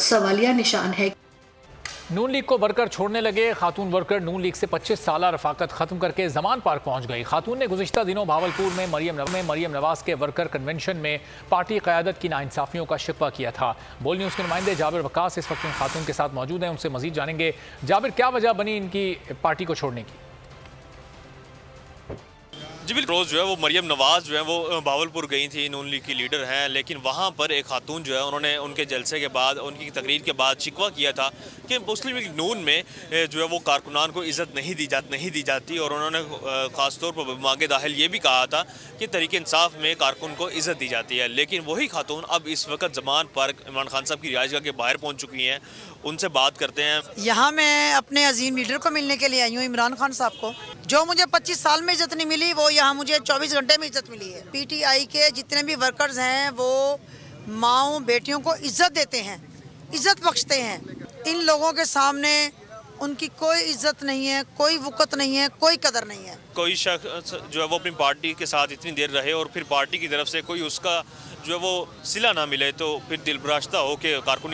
सवालिया निशान है। नून लीग को वर्कर छोड़ने लगे। खातून वर्कर नून लीग से 25 साल रफाकत खत्म करके जमान पार्क पहुंच गई। खातून ने गुज़िश्ता दिनों भावलपुर में मरियम नवाज के वर्कर कन्वेंशन में पार्टी क़यादत की नाइंसाफियों का शिकवा किया था। बोल न्यूज़ के नुमाइंदे जाबिर वक्कास इस वक्त इन खातून के साथ मौजूद हैं, उनसे मजीद जानेंगे। जाबिर, क्या वजह बनी इनकी पार्टी को छोड़ने की? जी बिल्कुल, रोज़ जो है वो मरियम नवाज़ जो है वो भावलपुर गई थी, नून लीग की लीडर हैं, लेकिन वहाँ पर एक खातून जो है उन्होंने उनके जलसे के बाद, उनकी तकरीर के बाद शिकवा किया था कि मुस्लिम लीग नून में जो है वो कारकुनान को इज़्ज़त नहीं दी जाती और उन्होंने ख़ासतौर पर मांगे दाखिल ये भी कहा था कि तहरीक इंसाफ में कारकुन को इज़्ज़त दी जाती है। लेकिन वही खातून अब इस वक्त जमान पार्क इमरान खान साहब की रिहाइशगाह के बाहर पहुँच चुकी हैं। उनसे बात करते हैं। यहाँ मैं अपने अजीम लीडर को मिलने के लिए आई हूँ, इमरान खान साहब को। जो मुझे 25 साल में इज्जत नहीं मिली, वो यहाँ मुझे 24 घंटे में इज्जत मिली है। पीटीआई के जितने भी वर्कर्स हैं वो माँओं बेटियों को इज्जत देते हैं, इज्जत बख्शते हैं। इन लोगों के सामने उनकी कोई इज्जत नहीं है, कोई वक़्त नहीं है, कोई कदर नहीं है। कोई शख्स जो है वो अपनी पार्टी के साथ इतनी देर रहे और फिर पार्टी की तरफ से कोई उसका जो है वो सिला ना मिले तो फिर दिल बराश्ता हो कि कारकुन